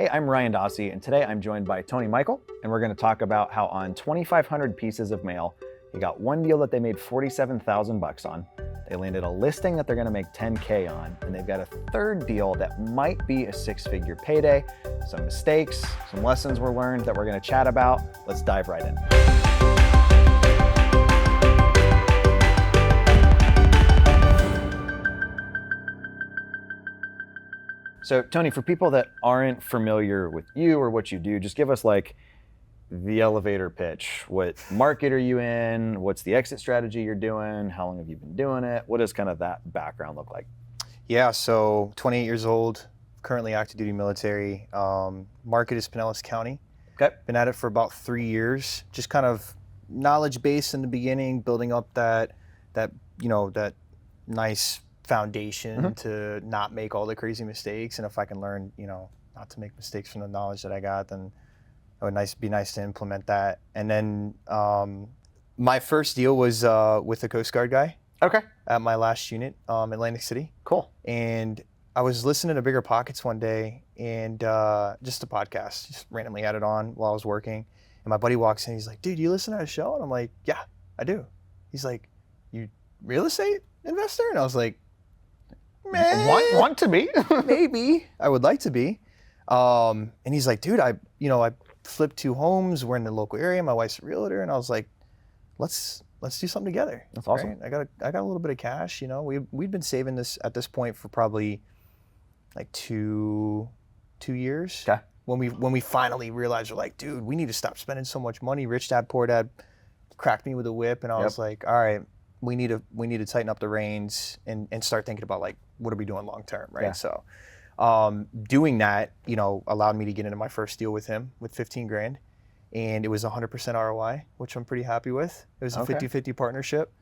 Hey, I'm Ryan Dossie, and today I'm joined by Tony Micheal, and we're going to talk about how on 2,500 pieces of mail, he got one deal that they made $47,000 on. They landed a listing that they're going to make $10K on, and they've got a third deal that might be a six-figure payday. Some mistakes, some lessons were learned that we're going to chat about. Let's dive right in. So Tony, for people that aren't familiar with you or what you do, just give us like the elevator pitch. What market are you in? What's the exit strategy you're doing? How long have you been doing it? What does kind of that background look like? Yeah, so 28 years old, currently active duty military. Market is Pinellas County. Okay. Been at it for about 3 years. Just kind of knowledge base in the beginning, building up that nice foundation to not make all the crazy mistakes. And if I can learn, not to make mistakes from the knowledge that I got, then it would be nice to implement that. And then my first deal was with a Coast Guard guy. Okay. At my last unit, Atlantic City. Cool. And I was listening to BiggerPockets one day, and just a podcast, just randomly had it on while I was working. And my buddy walks in, he's like, "Dude, you listen to a show?" And I'm like, "Yeah, I do." He's like, "You real estate investor?" And I was like, "Man, want to be?" Maybe I would like to be. And he's like, "Dude, I flipped 2 homes. We're in the local area. My wife's a realtor." And I was like, let's do something together. That's awesome. Right? I got a little bit of cash. We'd been saving this at this point for probably like two years. Okay. When we finally realized, we're like, dude, we need to stop spending so much money. Rich dad, poor dad cracked me with a whip, and I was like, all right, we need to tighten up the reins and start thinking about like, what are we doing long term, right? Yeah. So doing that, allowed me to get into my first deal with him with 15 grand. And it was 100% ROI, which I'm pretty happy with. It was a 50-50 partnership.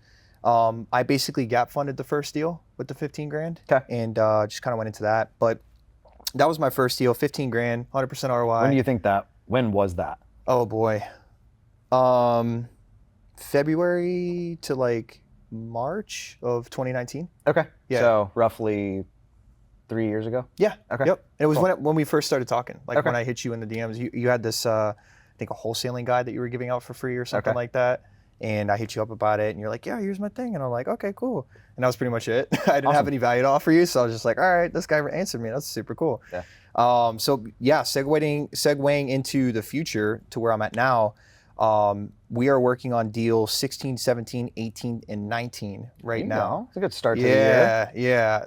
I basically gap funded the first deal with the 15 grand. Okay. And just kind of went into that. But that was my first deal, 15 grand, 100% ROI. When was that? Oh boy. February to like March of 2019. Okay. Yeah. So roughly 3 years ago? Yeah. Okay. Yep. And it was Cool. when we first started talking. Like Okay. when I hit you in the DMs, you had this, I think a wholesaling guide that you were giving out for free or something like that. And I hit you up about it, and you're like, "Yeah, here's my thing." And I'm like, "Okay, cool." And that was pretty much it. I didn't have any value to offer you, so I was just like, "All right, this guy answered me. That's super cool." Yeah. Segueing into the future to where I'm at now, we are working on deals 16, 17, 18, and 19 right now. It's a good start to the year. Yeah.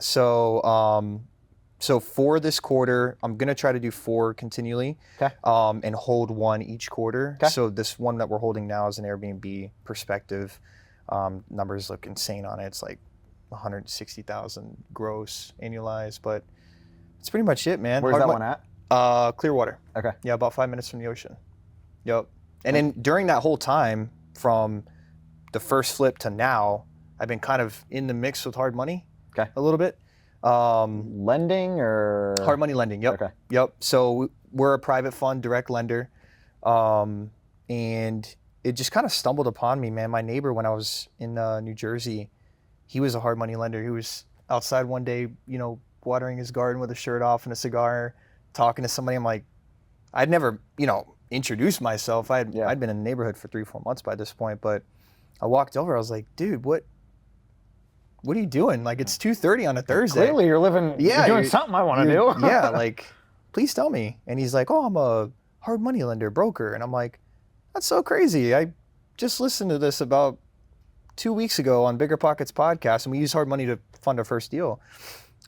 So for this quarter, I'm going to try to do 4 continually, and hold 1 each quarter. Okay. So this one that we're holding now is an Airbnb perspective. Numbers look insane on it. It's like 160,000 gross annualized, but it's pretty much it, man. Where's that one at? Clearwater. Okay. Yeah, about 5 minutes from the ocean. Yep. And then during that whole time, from the first flip to now, I've been kind of in the mix with hard money a little bit. Lending or? Hard money lending, yep. Okay. Yep. So we're a private fund, direct lender. And it just kind of stumbled upon me, man. My neighbor, when I was in New Jersey, he was a hard money lender. He was outside one day, watering his garden with a shirt off and a cigar, talking to somebody. I'm like, I'd never, introduced myself. I'd been in the neighborhood for 3-4 months by this point, but I walked over, I was like, dude, what are you doing? Like, it's 2:30 on a Thursday. Clearly you're doing something I want to do. Yeah, like, please tell me. And he's like, "Oh, I'm a hard money lender broker." And I'm like, "That's so crazy. I just listened to this about 2 weeks ago on BiggerPockets podcast, and we use hard money to fund our first deal."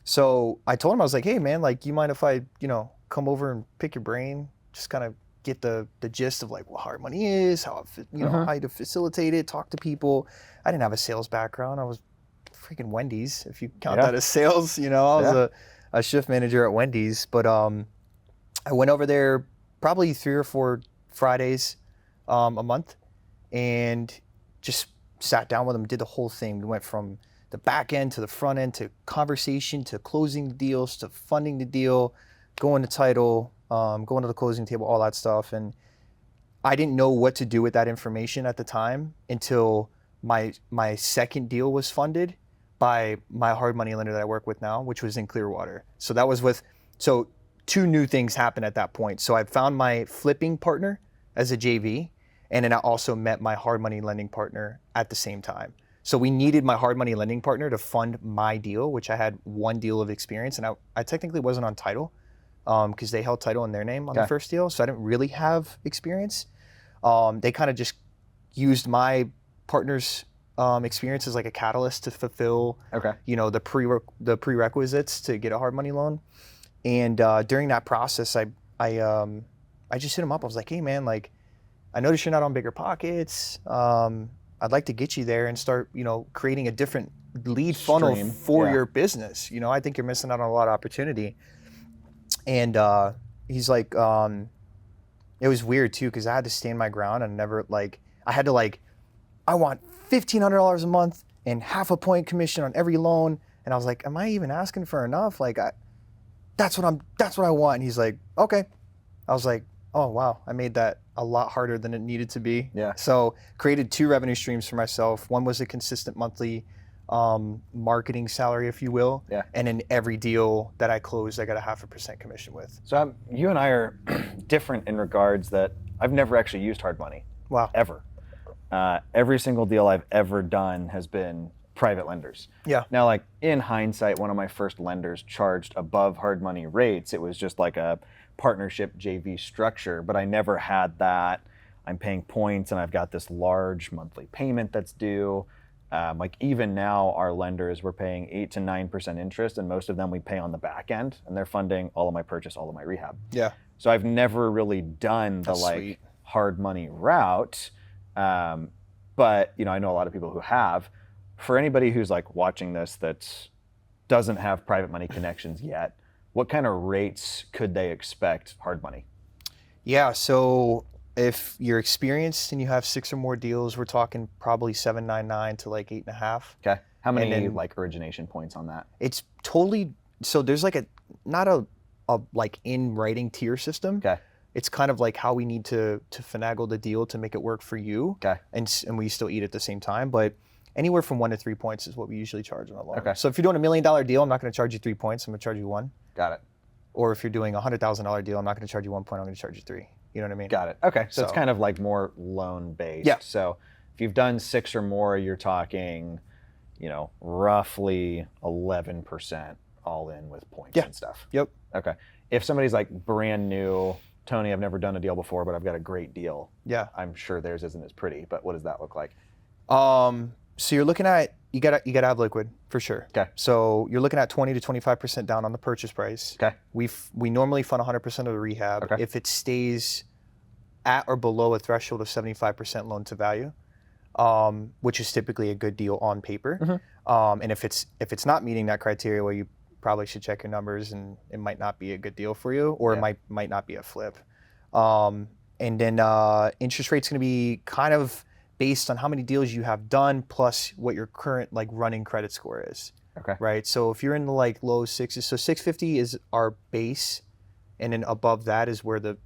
So I told him, I was like, "Hey man, like, you mind if I, come over and pick your brain? Just kind of get the gist of like what hard money is, how to facilitate it, talk to people." I didn't have a sales background. I was freaking Wendy's, if you count that as sales. I was a shift manager at Wendy's. But I went over there probably 3 or 4 Fridays a month, and just sat down with them, did the whole thing. We went from the back end to the front end, to conversation, to closing the deals, to funding the deal, going to title, going to the closing table, all that stuff. And I didn't know what to do with that information at the time until my second deal was funded by my hard money lender that I work with now, which was in Clearwater. So that was two new things happened at that point. So I found my flipping partner as a JV, and then I also met my hard money lending partner at the same time. So we needed my hard money lending partner to fund my deal, which I had one deal of experience, and I technically wasn't on title because they held title in their name on the first deal, so I didn't really have experience. They kind of just used my partner's experience as like a catalyst to fulfill, the prerequisites to get a hard money loan. And during that process, I just hit him up. I was like, hey man, like, I noticed you're not on BiggerPockets. I'd like to get you there and start, creating a different lead funnel for your business. I think you're missing out on a lot of opportunity. And he's like, it was weird too, because I had to stand my ground and I want $1,500 a month and half a point commission on every loan. And I was like, am I even asking for enough? Like, that's what I want. And he's like, okay. I was like, oh wow, I made that a lot harder than it needed to be. Yeah. So created two revenue streams for myself. One was a consistent monthly marketing salary, if you will. Yeah. And in every deal that I closed, I got a 0.5% commission with. So you and I are different in regards that I've never actually used hard money. Wow. Ever. Every single deal I've ever done has been private lenders. Yeah. Now, like in hindsight, one of my first lenders charged above hard money rates. It was just like a partnership JV structure, but I never had that. I'm paying points and I've got this large monthly payment that's due. Like even now our lenders, we're paying 8 to 9% interest, and most of them we pay on the back end, and they're funding all of my purchase, all of my rehab. Yeah. So I've never really done the sweet. hard money route. But I know a lot of people who have. For anybody who's like watching this that doesn't have private money connections yet, what kind of rates could they expect hard money? Yeah, so if you're experienced and you have 6 or more deals, we're talking probably 7.99 to like 8.5. Okay. How many origination points on that? It's totally, so there's like not a like in writing tier system. Okay. It's kind of like how we need to finagle the deal to make it work for you. Okay. And we still eat at the same time, but anywhere from 1 to 3 points is what we usually charge on a loan. Okay. So if you're doing $1 million deal, I'm not going to charge you 3 points. I'm going to charge you 1. Got it. Or if you're doing a $100,000 deal, I'm not going to charge you 1 point. I'm going to charge you 3. You know what I mean? Got it. Okay. So it's kind of like more loan based. Yeah. So if you've done 6 or more, you're talking, roughly 11% all in with points and stuff. Yep. Okay. If somebody's like brand new, Tony, I've never done a deal before, but I've got a great deal. Yeah. I'm sure theirs isn't as pretty, but what does that look like? So you're looking at, you gotta have liquid for sure. Okay. So you're looking at 20 to 25% down on the purchase price. Okay. We normally fund 100% of the rehab. Okay. If it stays at or below a threshold of 75% loan to value, which is typically a good deal on paper. Mm-hmm. And if it's not meeting that criteria, well, you probably should check your numbers, and it might not be a good deal for you, or it might not be a flip. And then interest rate's going to be kind of based on how many deals you have done plus what your current like running credit score is. Okay. Right. So if you're in the like low 6s, so 650 is our base, and then above that is where the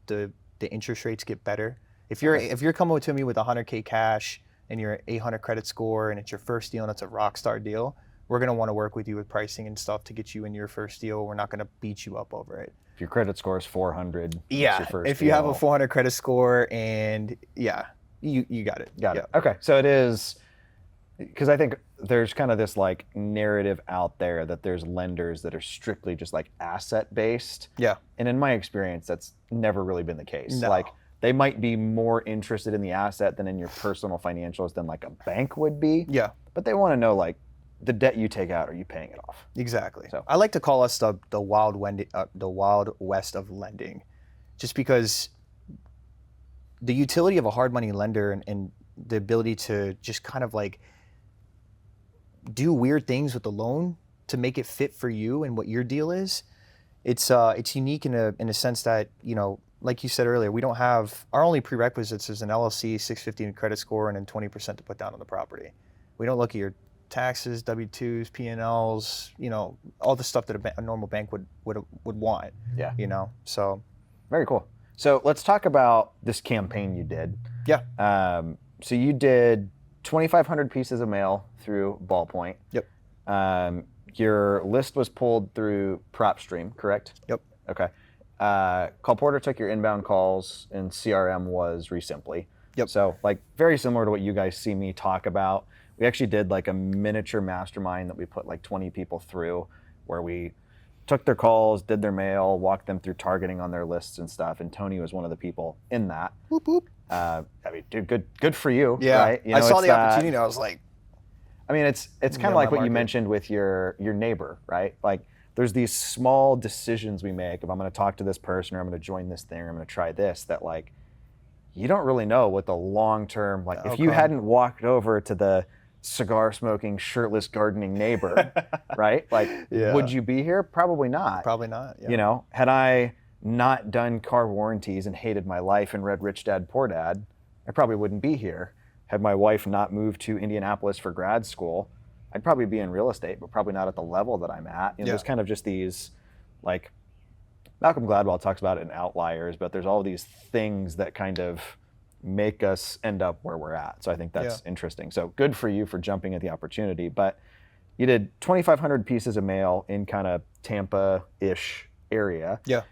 interest rates get better. If you're coming to me with $100K cash and you're an 800 credit score and it's your first deal and it's a rock star deal, we're gonna want to work with you with pricing and stuff to get you in your first deal. We're not gonna beat you up over it. If your credit score is 400, yeah. Your first if you have a 400 credit score, and you got it. Got it. Okay. So it is, because I think there's kind of this like narrative out there that there's lenders that are strictly just like asset based. Yeah. And in my experience, that's never really been the case. No. Like they might be more interested in the asset than in your personal financials than like a bank would be. Yeah. But they want to know like the debt you take out, are you paying it off? Exactly. So I like to call us the wild west of lending, just because the utility of a hard money lender and the ability to just kind of like do weird things with the loan to make it fit for you and what your deal is. It's unique in a sense that, like you said earlier, we don't have, our only prerequisites is an LLC, 650 credit score, and then 20% to put down on the property. We don't look at your taxes, W-2s, P&Ls, all the stuff that a normal bank would want. Yeah. So. Very cool. So let's talk about this campaign you did. Yeah. So you did 2,500 pieces of mail through Ballpoint. Yep. Your list was pulled through Propstream, correct? Yep. Okay. Call Porter took your inbound calls, and CRM was Resimply. Yep. So like very similar to what you guys see me talk about. We actually did like a miniature mastermind that we put like 20 people through, where we took their calls, did their mail, walked them through targeting on their lists and stuff. And Tony was one of the people in that. Whoop, whoop. I mean, dude, good for you. Yeah. Right? You know, I saw it's the opportunity. I was like, I mean, it's kind of like what you mentioned with your neighbor, right? Like there's these small decisions we make. If I'm going to talk to this person, or I'm going to join this thing, or I'm going to try this, that like you don't really know what the long term, like if you hadn't walked over to the cigar smoking, shirtless gardening neighbor, right? Like, would you be here? Probably not. Probably not. Yeah. You know, had I not done car warranties and hated my life and read Rich Dad Poor Dad, I probably wouldn't be here. Had my wife not moved to Indianapolis for grad school, I'd probably be in real estate, but probably not at the level that I'm at. You know, there's kind of just these, like, Malcolm Gladwell talks about it in Outliers, but there's all these things that kind of make us end up where we're at. So I think that's interesting. So good for you for jumping at the opportunity. But you did 2,500 pieces of mail in kind of Tampa-ish area. Yeah.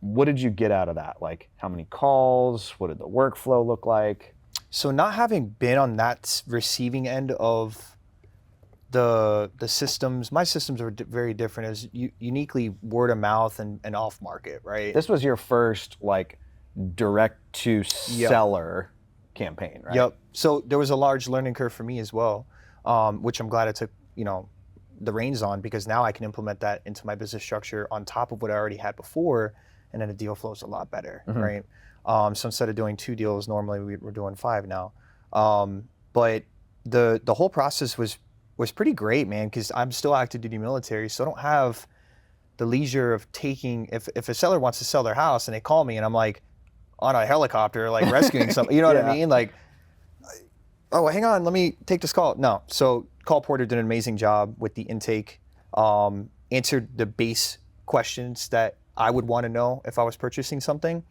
What did you get out of that? Like how many calls? What did the workflow look like? So not having been on that receiving end of the systems, my systems are very different. As uniquely word of mouth and off market, right? This was your first like direct to seller campaign, right? Yep. So there was a large learning curve for me as well, which I'm glad I took, the reins on, because now I can implement that into my business structure on top of what I already had before, and then the deal flow is a lot better, right? So instead of doing 2 deals, normally we're doing 5 now. But the whole process was pretty great, man, because I'm still active duty military, so I don't have the leisure of taking, if a seller wants to sell their house and they call me and I'm like on a helicopter, like rescuing something, you know what I mean? Like, oh, hang on, let me take this call. No, so Call Porter did an amazing job with the intake, answered the base questions that I would want to know if I was purchasing something.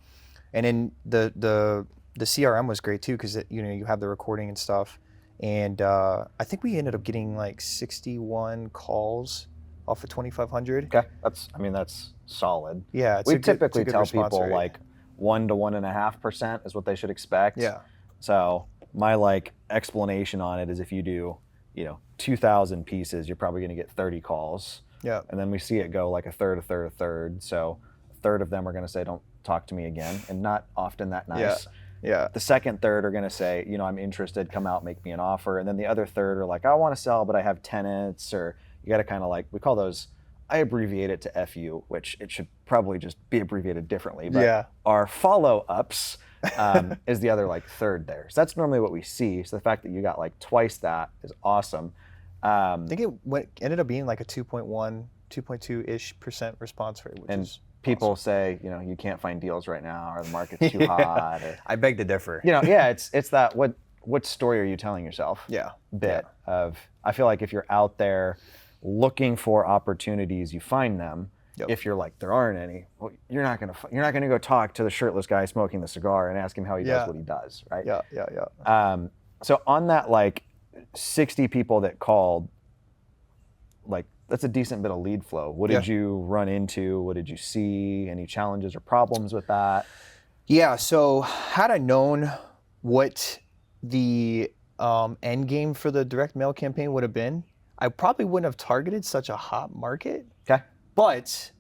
And then the CRM was great too, because you have the recording and stuff. And I think we ended up getting like 61 calls off of 2,500. Okay, that's solid. Yeah, we typically tell people rate. Like 1 to 1.5% is what they should expect. Yeah. So my like explanation on it is if you do, 2,000 pieces, you're probably going to get 30 calls. Yeah. And then we see it go like a third. So a third of them are going to say, "Don't talk to me again," and not often that nice. Yeah. The second third are going to say, "I'm interested, come out, make me an offer." And then the other third are like, "I want to sell, but I have tenants," or you got to kind of like, we call those, I abbreviate it to FU, which it should probably just be abbreviated differently. But our follow-ups is the other like third there. So that's normally what we see. So the fact that you got like twice that is awesome. I think it ended up being like a 2.1, 2.2-ish% response rate, which is people awesome. say, you can't find deals right now, or the market's too hot. Or, I beg to differ. It's that what story are you telling yourself? Bit of, I feel like if you're out there looking for opportunities, you find them. If you're like, there aren't any, well, you're not gonna go talk to the shirtless guy smoking the cigar and ask him how he does what he does, right? So on that like 60 people that called, like that's a decent bit of lead flow. What did you run into? What did you see? Any challenges or problems with that? Yeah, so had I known what the end game for the direct mail campaign would have been, I probably wouldn't have targeted such a hot market. Okay. But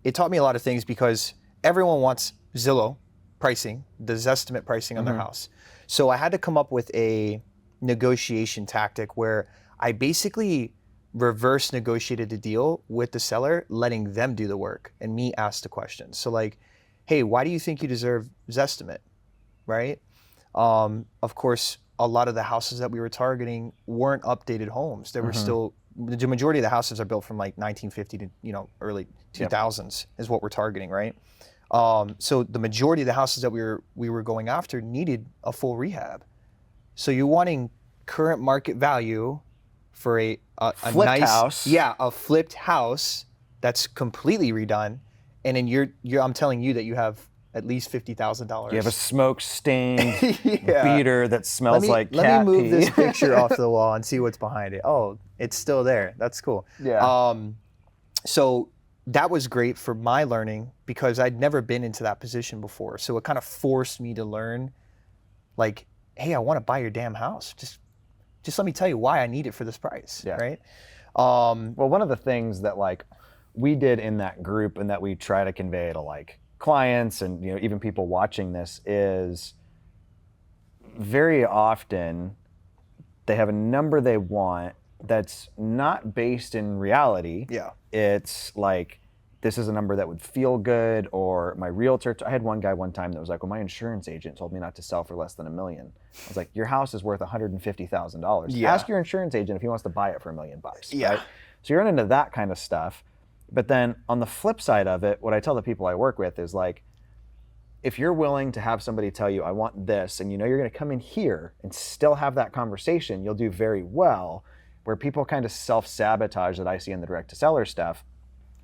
it taught me a lot of things, because everyone wants Zillow pricing, the Zestimate pricing on their house. So I had to come up with a negotiation tactic where I basically reverse negotiated the deal with the seller, letting them do the work and me ask the questions. So like, hey, why do you think you deserve Zestimate, right? Of course, a lot of the houses that we were targeting weren't updated homes. They were still, the majority of the houses are built from like 1950 to early 2000s is what we're targeting, right? So the majority of the houses that we were going after needed a full rehab. So you're wanting current market value for a flipped nice house. Yeah, a flipped house that's completely redone, and then I'm telling you that you have at least $50,000. You have a smoke-stained beater that smells like cat Let me move pee. this picture off the wall and see what's behind it. Oh, it's still there. That's cool. Yeah. So that was great for my learning because I'd never been into that position before. So it kind of forced me to learn, like, hey, I want to buy your damn house. Just let me tell you why I need it for this price, Yeah. right? Well, one of the things that like we did in that group and that we try to convey to like clients and even people watching this is very often they have a number they want that's not based in reality. Yeah. It's like, this is a number that would feel good, or my realtor. I had one guy one time that was like, well, my insurance agent told me not to sell for less than $1 million. I was like, your house is worth $150,000. Yeah. Ask your insurance agent if he wants to buy it for $1 million. Yeah. Right? So you're into that kind of stuff. But then on the flip side of it, what I tell the people I work with is like, if you're willing to have somebody tell you, I want this, and you're going to come in here and still have that conversation, you'll do very well. Where people kind of self-sabotage that I see in the direct-to-seller stuff,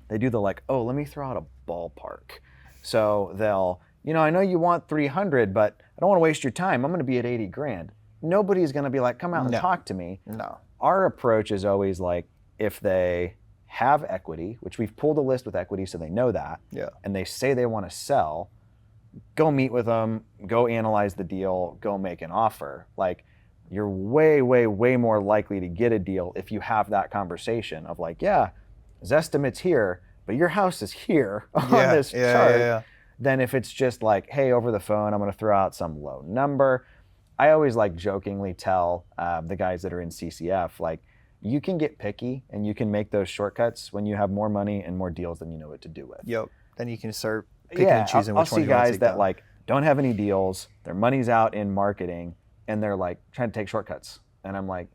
they do the like, oh, let me throw out a ballpark. So they'll, I know you want 300, but I don't want to waste your time. I'm going to be at 80 grand. Nobody's going to be like, come out and talk to me. No. Our approach is always like, if they have equity, which we've pulled a list with equity so they know that, and they say they want to sell, go meet with them, go analyze the deal, go make an offer. Like, you're way, way, way more likely to get a deal if you have that conversation of like, yeah, Zestimate's here, but your house is here on this chart, than if it's just like, hey, over the phone, I'm going to throw out some low number. I always like jokingly tell the guys that are in CCF, like, you can get picky and you can make those shortcuts when you have more money and more deals than you know what to do with. Yep. Then you can start picking and choosing which one you want to take I'll see guys that down. like don't have any deals, their money's out in marketing, and they're like trying to take shortcuts. And I'm like,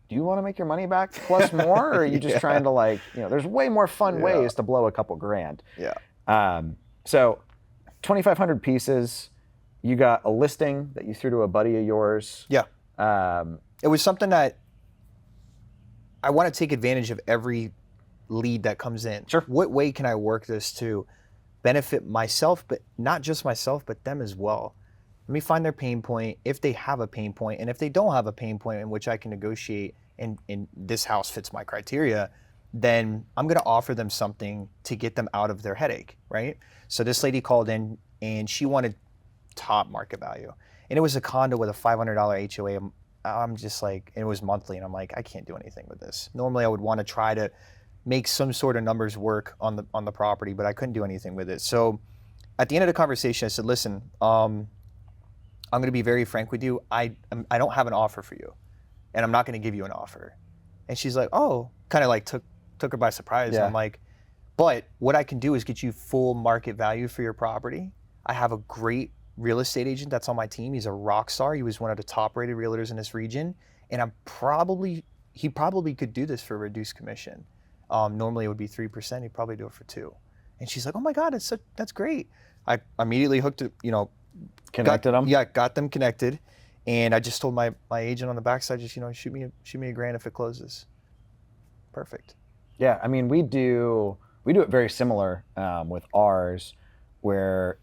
do you want to make your money back plus more? Or are you just trying to like, there's way more fun ways to blow a couple grand. Yeah. So 2,500 pieces, you got a listing that you threw to a buddy of yours. Yeah. It was something that I want to take advantage of every lead that comes in. Sure. What way can I work this to benefit myself, but not just myself, but them as well? Let me find their pain point, if they have a pain point, and if they don't have a pain point in which I can negotiate and this house fits my criteria, then I'm going to offer them something to get them out of their headache, right? So this lady called in and she wanted top market value. And it was a condo with a $500 HOA. I'm just like, and it was monthly, and I'm like, I can't do anything with this. Normally I would want to try to make some sort of numbers work on the property, but I couldn't do anything with it. So at the end of the conversation, I said, listen, I'm going to be very frank with you. I don't have an offer for you, and I'm not going to give you an offer. And she's like, oh, kind of like took her by surprise. Yeah. And I'm like, but what I can do is get you full market value for your property. I have a great real estate agent that's on my team. He's a rock star. He was one of the top rated realtors in this region. And he probably could do this for a reduced commission. Normally it would be 3%. He'd probably do it for 2%. And she's like, oh my God, that's great. I immediately hooked it, Connected them? Yeah, got them connected. And I just told my agent on the backside, just, shoot me $1 grand if it closes. Perfect. Yeah, I mean, we do it very similar with ours, where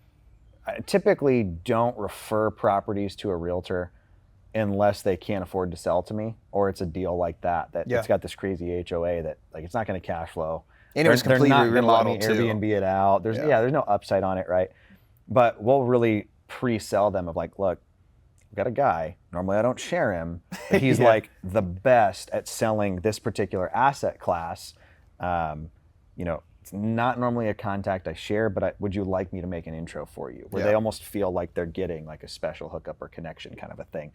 I typically don't refer properties to a realtor unless they can't afford to sell to me, or it's a deal like that it's got this crazy HOA that like it's not going to cash flow. And it was completely remodeled too. Airbnb it out. There's no upside on it, right? But we'll really pre-sell them of like, look, we've got a guy. Normally I don't share him, but he's like the best at selling this particular asset class. It's not normally a contact I share, but would you like me to make an intro for you? Where they almost feel like they're getting like a special hookup or connection kind of a thing.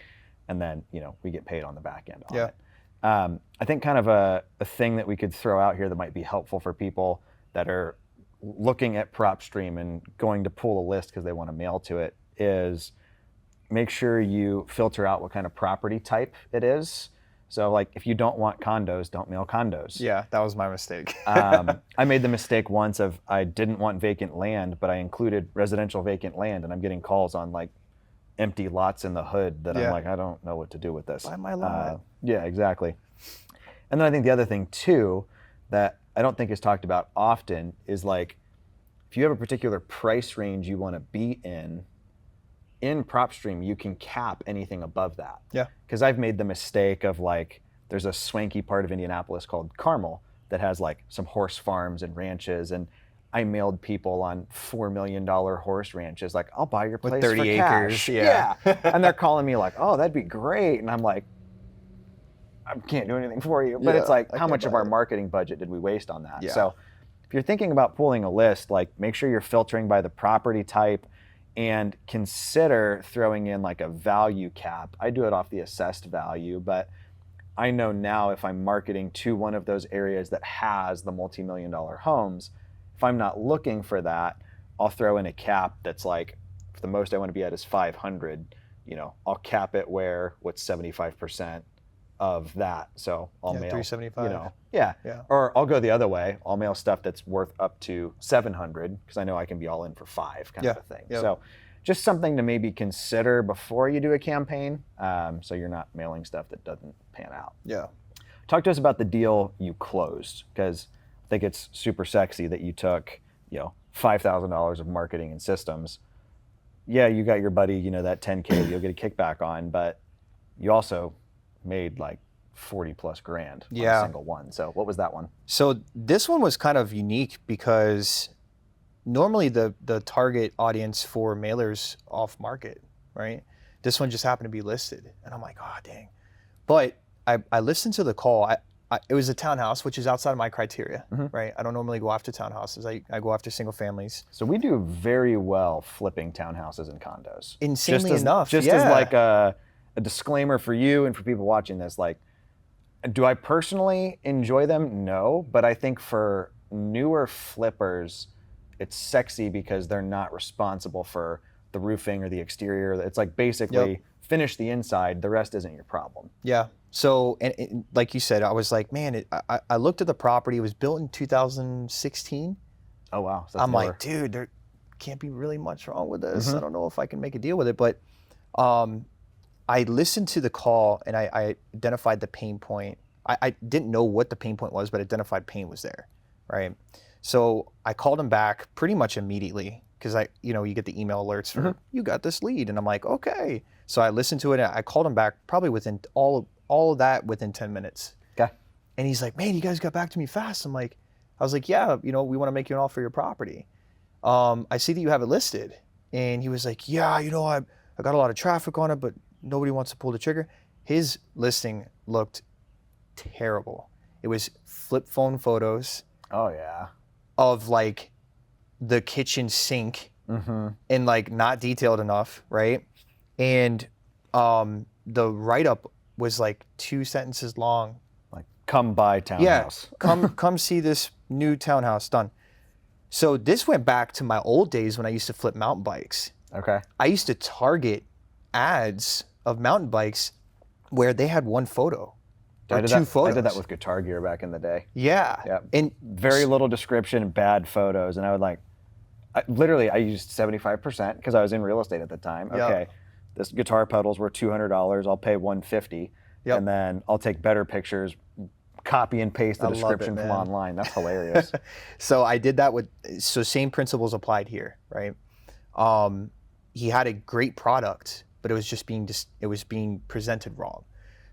And then, we get paid on the back end on it. I think kind of a thing that we could throw out here that might be helpful for people that are looking at Propstream and going to pull a list because they want to mail to it is make sure you filter out what kind of property type it is. So like if you don't want condos, don't mail condos. Yeah, that was my mistake. I made the mistake once of I didn't want vacant land, but I included residential vacant land, and I'm getting calls on like empty lots in the hood that I'm like, I don't know what to do with this. Buy my lot. Yeah, exactly. And then I think the other thing too that I don't think is talked about often is like if you have a particular price range you want to be in Propstream, you can cap anything above that. Yeah. Because I've made the mistake of like, there's a swanky part of Indianapolis called Carmel that has like some horse farms and ranches, and I mailed people on $4 million horse ranches, like, I'll buy your place With 30 for acres, cash. yeah. And they're calling me like, oh, that'd be great. And I'm like, I can't do anything for you. But it's like, how much of our marketing budget did we waste on that? Yeah. So if you're thinking about pooling a list, like, make sure you're filtering by the property type, and consider throwing in like a value cap. I do it off the assessed value, but I know now if I'm marketing to one of those areas that has the multi-million-dollar homes, if I'm not looking for that, I'll throw in a cap that's like, for the most I want to be at is 500. I'll cap it where what's 75% of that. So I'll mail 375. Yeah. Yeah. Or I'll go the other way. I'll mail stuff that's worth up to 700 because I know I can be all in for 5 kind of a thing. Yep. So just something to maybe consider before you do a campaign, so you're not mailing stuff that doesn't pan out. Yeah. Talk to us about the deal you closed, because I think it's super sexy that you took, $5,000 of marketing and systems. Yeah, you got your buddy, that 10K you'll get a kickback on, but you also made like 40 plus grand on a single one. So what was that one? So this one was kind of unique because normally the target audience for mailers off market, right? This one just happened to be listed. And I'm like, oh, dang. But I listened to the call. It was a townhouse, which is outside of my criteria, right? I don't normally go after townhouses. I go after single families. So we do very well flipping townhouses and condos. Insanely enough. Just as like a disclaimer for you and for people watching this, like, do I personally enjoy them? No, but I think for newer flippers, it's sexy because they're not responsible for the roofing or the exterior. It's like basically finish the inside, the rest isn't your problem. Yeah. So, and like you said, I was like, man, I looked at the property. It was built in 2016. Oh, wow. So I'm like, dude, there can't be really much wrong with this. I don't know if I can make a deal with it. But I listened to the call and I identified the pain point. I didn't know what the pain point was, but identified pain was there, right? So I called him back pretty much immediately because you get the email alerts for, you got this lead. And I'm like, okay. So I listened to it and I called him back probably within all of that within 10 minutes. Okay. And he's like, man, you guys got back to me fast. I was like, yeah, we want to make you an offer for your property. I see that you have it listed. And he was like, yeah, I got a lot of traffic on it, but nobody wants to pull the trigger. His listing looked terrible. It was flip phone photos. Oh yeah. Of like the kitchen sink and like not detailed enough, right? And the write-up was like 2 sentences long. Like, come buy townhouse. Yeah, come see this new townhouse done. So this went back to my old days when I used to flip mountain bikes. Okay. I used to target ads of mountain bikes where they had one photo or 2 photos. I did that with Guitar Gear back in the day. Yeah. Yeah. And very little description, bad photos. And I would I used 75% because I was in real estate at the time. Okay. This guitar pedals were $200. I'll pay $150. Yep. And then I'll take better pictures, copy and paste the description from online. That's hilarious. So I did that so same principles applied here, right? He had a great product, but it was being presented wrong.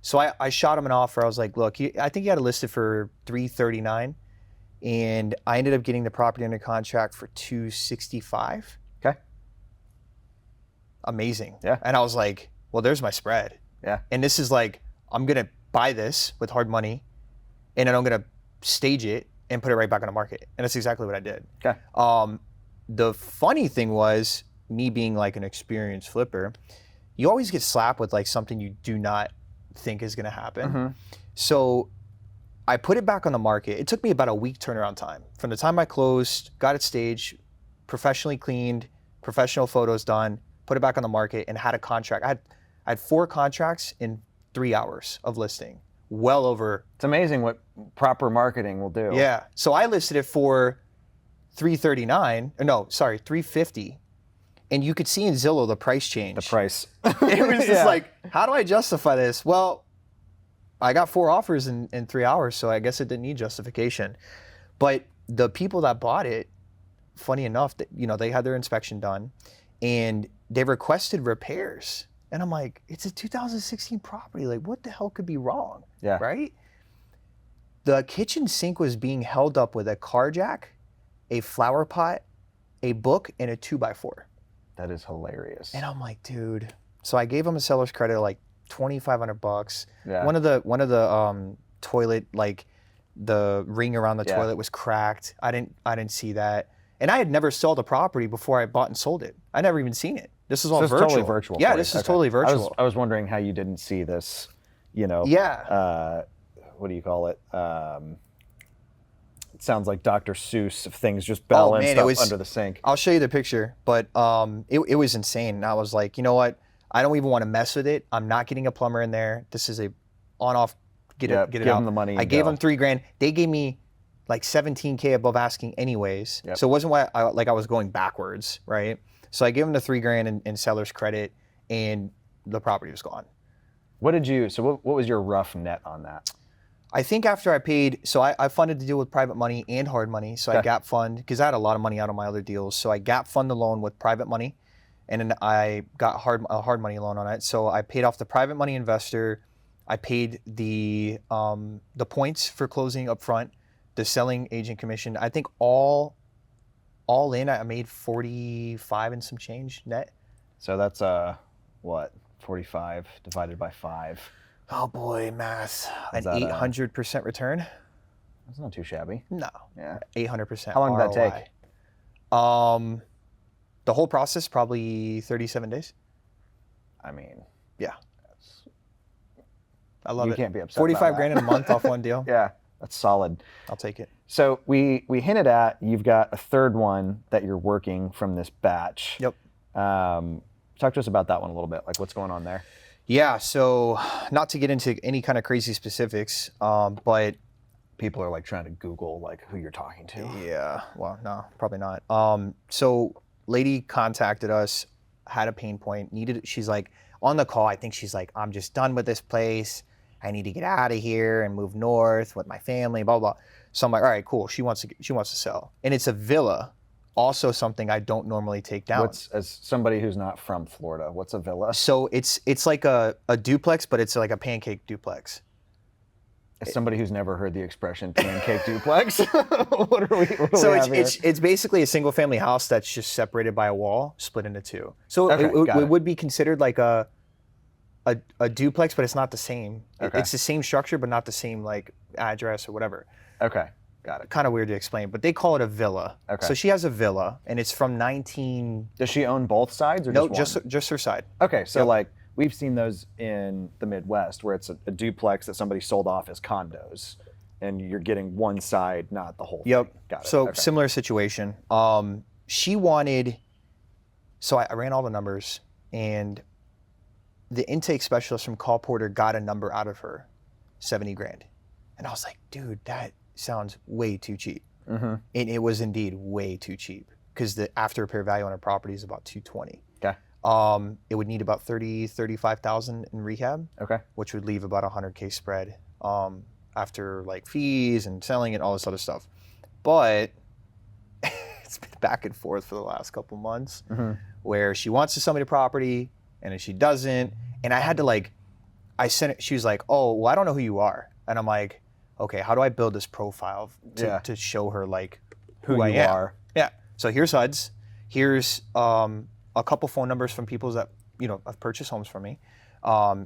So I shot him an offer. I was like, look, I think he had it listed for $339, and I ended up getting the property under contract for $265. Okay. Amazing. Yeah. And I was like, well, there's my spread. Yeah. And this is like, I'm gonna buy this with hard money, and then I'm gonna stage it and put it right back on the market. And that's exactly what I did. Okay. The funny thing was, me being like an experienced flipper, you always get slapped with like something you do not think is gonna happen. So I put it back on the market. It took me about a week turnaround time. From the time I closed, got it staged, professionally cleaned, professional photos done, put it back on the market, and had a contract. I had 4 contracts in 3 hours of listing. Well over. It's amazing what proper marketing will do. Yeah. So I listed it for $350. And you could see in Zillow the price change. The price. It was just like, how do I justify this? Well, I got 4 offers in 3 hours, so I guess it didn't need justification. But the people that bought it, funny enough, that they had their inspection done, and they requested repairs. And I'm like, it's a 2016 property. Like, what the hell could be wrong? Yeah. Right? The kitchen sink was being held up with a car jack, a flower pot, a book, and a 2x4. That is hilarious. And I'm like, dude. So I gave him a seller's credit of like $2,500. Yeah. One of the toilet, like the ring around the toilet was cracked. I didn't see that. And I had never sold a property before I bought and sold it. I never even seen it. This is all virtual. Totally virtual. Yeah, this is totally virtual. I was wondering how you didn't see this, you know. Yeah. What do you call it? It sounds like Dr. Seuss of things just balanced up under the sink. I'll show you the picture, but it was insane. And I was like, you know what? I don't even want to mess with it. I'm not getting a plumber in there. This is a on-off, get it out. Give them the money. I gave them $3,000. They gave me like $17K above asking anyways. Yep. So it wasn't why I was going backwards, right? So I gave them the $3,000 in seller's credit, and the property was gone. What was your rough net on that? I think after I paid, so I funded the deal with private money and hard money. So I gap fund, because I had a lot of money out of my other deals. So I gap fund the loan with private money, and then I got a hard money loan on it. So I paid off the private money investor. I paid the points for closing up front, the selling agent commission. I think all in, I made 45 and some change net. So that's what, 45 divided by 5. Oh boy, math. An 800% return. That's not too shabby. No. Yeah. 800%. How long did that take? The whole process, probably 37 days. I mean, yeah. I love it. You can't be upset 45 about grand in a month off one deal. Yeah, that's solid. I'll take it. So we hinted at, you've got a third one that you're working from this batch. Yep. Talk to us about that one a little bit. Like, what's going on there? Yeah, so not to get into any kind of crazy specifics, but people are like trying to Google like who you're talking to. Yeah, well, no, probably not. So lady contacted us, had a pain point, she's like, on the call, I think she's like, I'm just done with this place. I need to get out of here and move north with my family, blah, blah. So I'm like, all right, cool. She wants to sell. And it's a villa. Also something I don't normally take down. As somebody who's not from Florida, what's a villa? So it's like a duplex, but it's like a pancake duplex. As somebody who's never heard the expression pancake duplex, what do we have here? It's basically a single family house that's just separated by a wall, split into two. So okay, it would be considered like a duplex, but it's not the same. Okay. It's the same structure, but not the same like address or whatever. Okay. Got it. Kind of weird to explain, but they call it a villa. Okay. So she has a villa, and it's from 19... Does she own both sides or no, just one? just her side. Okay, so like we've seen those in the Midwest where it's a duplex that somebody sold off as condos, and you're getting one side, not the whole thing. Got it. So similar situation. She wanted... So I ran all the numbers, and the intake specialist from Call Porter got a number out of her, 70 grand. And I was like, dude, that sounds way too cheap. Mm-hmm. And it was indeed way too cheap, because the after repair value on a property is about 220. Okay. It would need about 35,000 in rehab. Okay. Which would leave about 100K spread after like fees and selling and all this other stuff. But it's been back and forth for the last couple months, where she wants to sell me the property and then she doesn't. And I had to I sent it. She was like, oh, well, I don't know who you are. And I'm like, okay, how do I build this profile to show her like who I am? Are. Yeah. So here's HUDs. Here's a couple phone numbers from people that have purchased homes from me.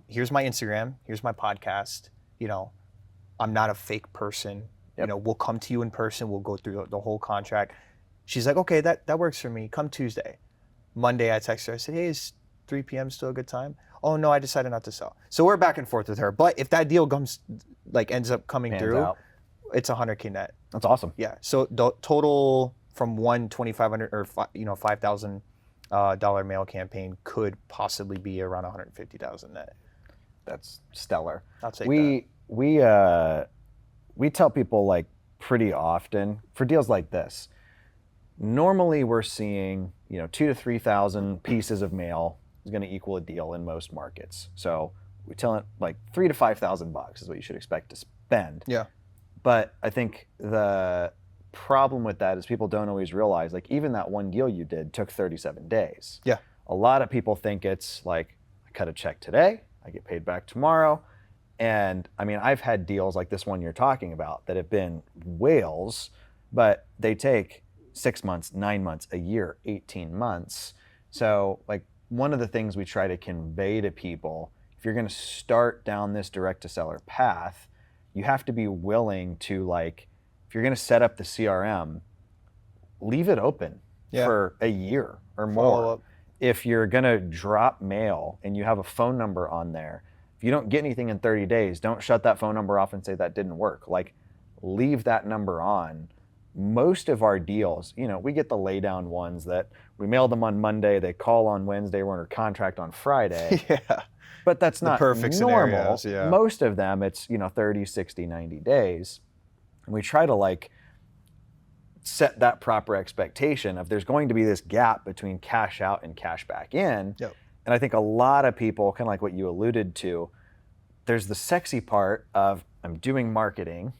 Here's my Instagram. Here's my podcast. I'm not a fake person. Yep. We'll come to you in person. We'll go through the whole contract. She's like, okay, that works for me. Come Tuesday. Monday, I text her. I said, hey, is 3 p.m. still a good time? Oh no, I decided not to sell. So we're back and forth with her. But if that deal ends up coming through, it's 100K net. That's awesome. Yeah. So the total from one $2,500 or $5,000 mail campaign could possibly be around 150,000 net. That's stellar. I'll take that. We tell people pretty often for deals like this. Normally we're seeing 2,000 to 3,000 pieces of mail is going to equal a deal in most markets. So we tell it $3,000 to $5,000 is what you should expect to spend. Yeah. But I think the problem with that is people don't always realize even that one deal you did took 37 days. Yeah. A lot of people think it's I cut a check today, I get paid back tomorrow. And I mean, I've had deals like this one you're talking about that have been whales, but they take 6 months, 9 months, a year, 18 months. So like one of the things we try to convey to people, if you're going to start down this direct to seller path, you have to be willing to, like, if you're going to set up the CRM, leave it open for a year or more. If you're going to drop mail and you have a phone number on there, if you don't get anything in 30 days, don't shut that phone number off and say that didn't work. Like, leave that number on. Most of our deals, you know, we get the lay down ones that we mail them on Monday, they call on Wednesday, we're under contract on Friday. Yeah. But that's not perfect normal. scenarios, yeah. Most of them, it's, 30, 60, 90 days. And we try to, like, set that proper expectation of there's going to be this gap between cash out and cash back in. Yep. And I think a lot of people, kind of like what you alluded to, there's the sexy part of, I'm doing marketing,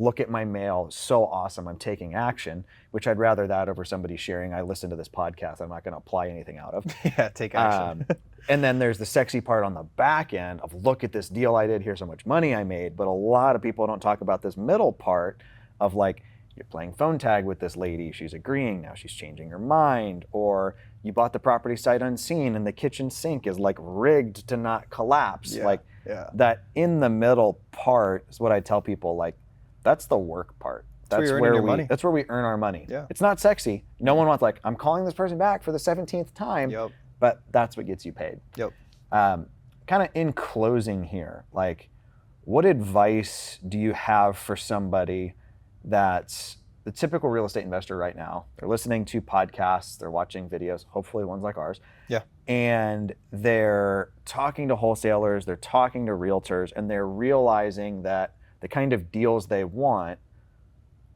look at my mail, so awesome, I'm taking action, which I'd rather that over somebody sharing, I listened to this podcast, I'm not going to apply anything out of. Yeah, take action. And then there's the sexy part on the back end of, look at this deal I did, here's how much money I made. But a lot of people don't talk about this middle part of, like, you're playing phone tag with this lady, she's agreeing, now she's changing her mind, or you bought the property sight unseen and the kitchen sink is, like, rigged to not collapse. That in the middle part is what I tell people, like, that's the work part. That's where we earn our money. Yeah. It's not sexy. No one wants, like, I'm calling this person back for the 17th time, but that's what gets you paid. Yep. Kind of in closing here, like, what advice do you have for somebody that's the typical real estate investor right now? They're listening to podcasts, they're watching videos, hopefully ones like ours. Yeah. And they're talking to wholesalers, they're talking to realtors, and they're realizing that the kind of deals they want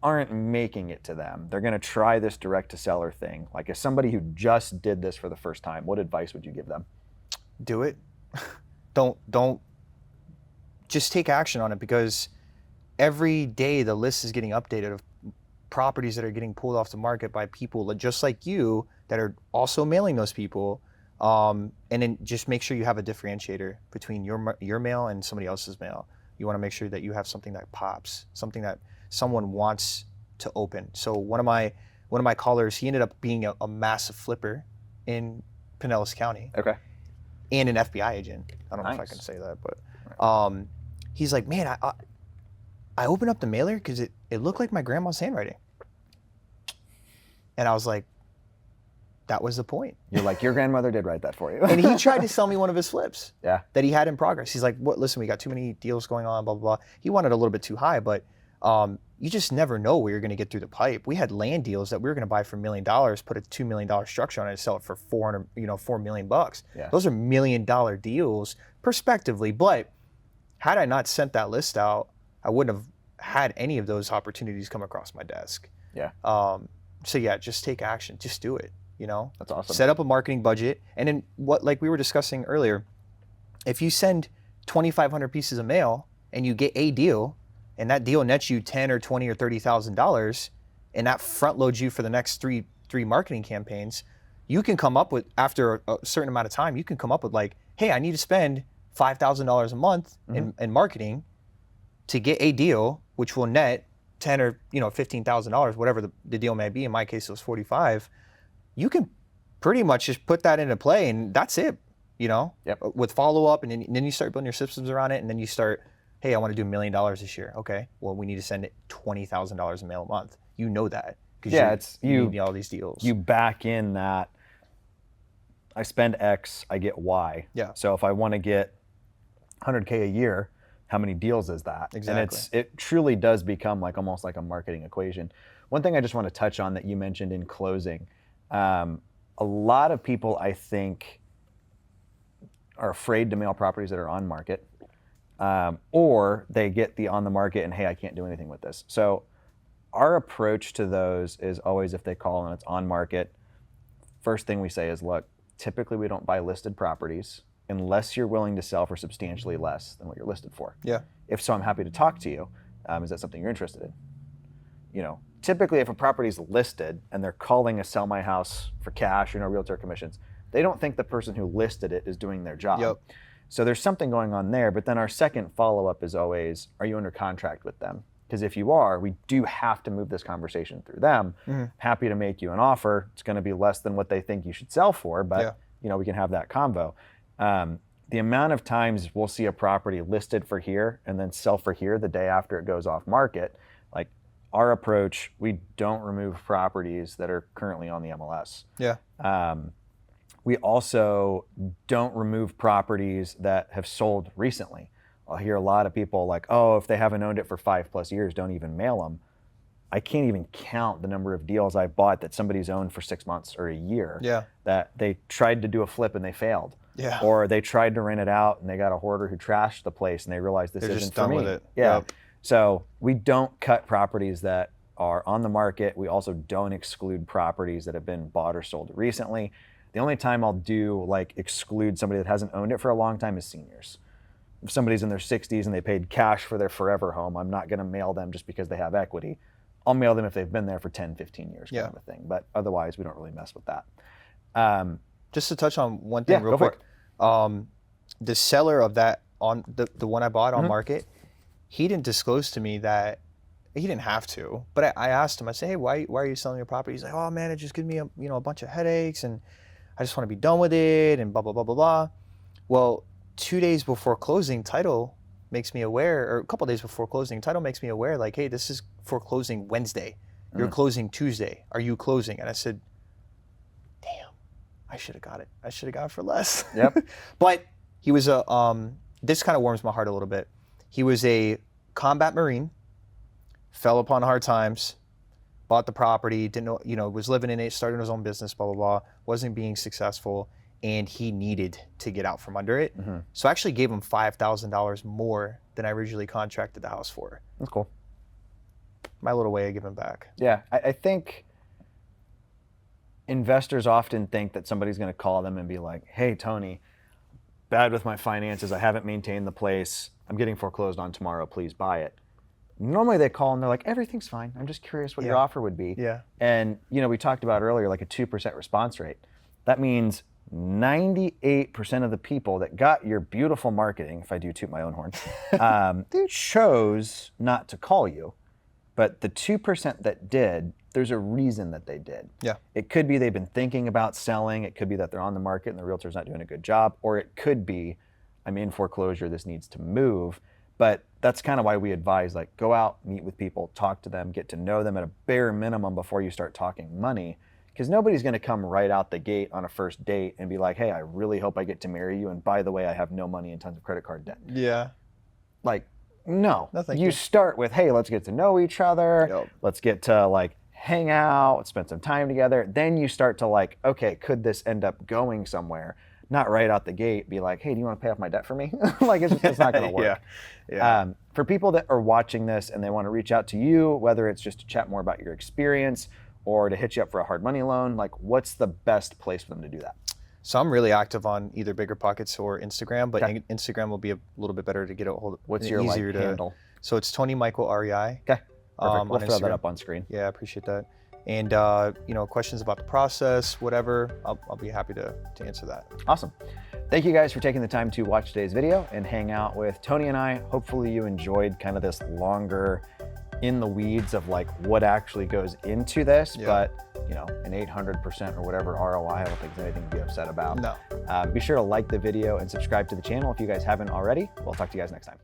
aren't making it to them. They're going to try this direct to seller thing. Like, as somebody who just did this for the first time, what advice would you give them? Do it. Don't just take action on it, because every day the list is getting updated of properties that are getting pulled off the market by people just like you that are also mailing those people. And then just make sure you have a differentiator between your mail and somebody else's mail. You want to make sure that you have something that pops, something that someone wants to open. So one of my callers, he ended up being a massive flipper in Pinellas County. Okay. And an FBI agent. I don't know if I can say that, but he's like, man, I opened up the mailer because it looked like my grandma's handwriting. And I was like, that was the point. You're like, your grandmother did write that for you. And he tried to sell me one of his flips that he had in progress. He's like, "What? Listen, we got too many deals going on, blah, blah, blah." He wanted a little bit too high, but you just never know where you're going to get through the pipe. We had land deals that we were going to buy for $1 million, put a $2 million structure on it, and sell it for $4 million. Yeah. Those are $1 million deals prospectively. But had I not sent that list out, I wouldn't have had any of those opportunities come across my desk. Yeah. So yeah, just take action. Just do it. That's awesome. Set up a marketing budget. And then like we were discussing earlier, if you send 2,500 pieces of mail and you get a deal, and that deal nets you $10 or $20 or $30,000, and that front loads you for the next three marketing campaigns, you can come up with, after a certain amount of time, you can come up with, like, hey, I need to spend $5,000 a month in marketing to get a deal, which will net $10 or $15,000, whatever the deal may be. In my case, it was 45. You can pretty much just put that into play, and that's it. With follow up, and then you start building your systems around it, and then you start, hey, I want to do $1 million this year. Okay, well, we need to send it $20,000 in mail a month. You know that because you need all these deals. You back in that I spend X, I get Y. Yeah. So if I want to get 100K a year, how many deals is that? Exactly. And it truly does become almost like a marketing equation. One thing I just want to touch on that you mentioned in closing, a lot of people, I think, are afraid to mail properties that are on market, or they get the on the market and, hey, I can't do anything with this. So our approach to those is always, if they call and it's on market, first thing we say is, look, typically we don't buy listed properties unless you're willing to sell for substantially less than what you're listed for. Yeah. If so, I'm happy to talk to you. Is that something you're interested in? Typically if a property's listed and they're calling a sell my house for cash, realtor commissions, they don't think the person who listed it is doing their job. Yep. So there's something going on there. But then our second follow-up is always, are you under contract with them? Because if you are, we do have to move this conversation through them. Happy to make you an offer. It's going to be less than what they think you should sell for, but we can have that convo. The amount of times we'll see a property listed for here and then sell for here the day after it goes off market, like our approach, we don't remove properties that are currently on the MLS. We also don't remove properties that have sold recently. I'll hear a lot of people like, oh, if they haven't owned it for 5+ years, don't even mail them. I can't even count the number of deals I bought that somebody's owned for 6 months or a year that they tried to do a flip and they failed. Or they tried to rent it out and they got a hoarder who trashed the place and they realized this isn't for me. With it. So we don't cut properties that are on the market. We also don't exclude properties that have been bought or sold recently. The only time I'll do like exclude somebody that hasn't owned it for a long time is seniors. If somebody's in their 60s and they paid cash for their forever home, I'm not going to mail them just because they have equity. I'll mail them if they've been there for 10, 15 years kind of a thing. But otherwise, we don't really mess with that. Just to touch on one thing real quick. The seller of that, on the one I bought on market, he didn't disclose to me that, he didn't have to, but I asked him, I said, hey, why are you selling your property? He's like, oh man, it just gives me a bunch of headaches and I just want to be done with it and blah, blah, blah, blah, blah. Well, 2 days before closing, title makes me aware, or a couple days before closing, title makes me aware, like, hey, this is for closing Wednesday. You're closing Tuesday. Are you closing? And I said, damn, I should have got it. I should have got it for less. But he was this kind of warms my heart a little bit. He was a combat Marine, fell upon hard times, bought the property, didn't know, was living in it, starting his own business, blah, blah, blah, wasn't being successful. And he needed to get out from under it. So I actually gave him $5,000 more than I originally contracted the house for. That's cool. My little way of giving back. Yeah, I think investors often think that somebody's going to call them and be like, hey, Tony, bad with my finances. I haven't maintained the place. I'm getting foreclosed on tomorrow. Please buy it. Normally they call and they're like, everything's fine. I'm just curious what your offer would be. And, we talked about earlier, like a 2% response rate. That means 98% of the people that got your beautiful marketing, if I do toot my own horn, chose not to call you. But the 2% that did, there's a reason that they did. It could be they've been thinking about selling. It could be that they're on the market and the realtor's not doing a good job. Or it could be, I'm in foreclosure, this needs to move. But that's kind of why we advise, like, go out, meet with people, talk to them, get to know them at a bare minimum before you start talking money. Because nobody's going to come right out the gate on a first date and be like, hey, I really hope I get to marry you. And by the way, I have no money and tons of credit card debt. Like, no. You start with, hey, let's get to know each other. Let's get to like hang out, spend some time together. Then you start to like, okay, could this end up going somewhere? Not right out the gate be like, hey, do you want to pay off my debt for me? Like, it's not going to work. For people that are watching this and they want to reach out to you, whether it's just to chat more about your experience or to hit you up for a hard money loan, like what's the best place for them to do that? So I'm really active on either BiggerPockets or Instagram, but Instagram will be a little bit better to get a hold of. What's your handle? So it's Tony Michael REI. Okay, perfect. We'll throw that up on screen. Yeah, I appreciate that. And questions about the process, whatever, I'll be happy to answer that. Awesome. Thank you guys for taking the time to watch today's video and hang out with Tony and I. Hopefully you enjoyed kind of this longer in the weeds of like what actually goes into this, but an 800% or whatever ROI, I don't think there's anything to be upset about. No. Be sure to like the video and subscribe to the channel if you guys haven't already. We'll talk to you guys next time.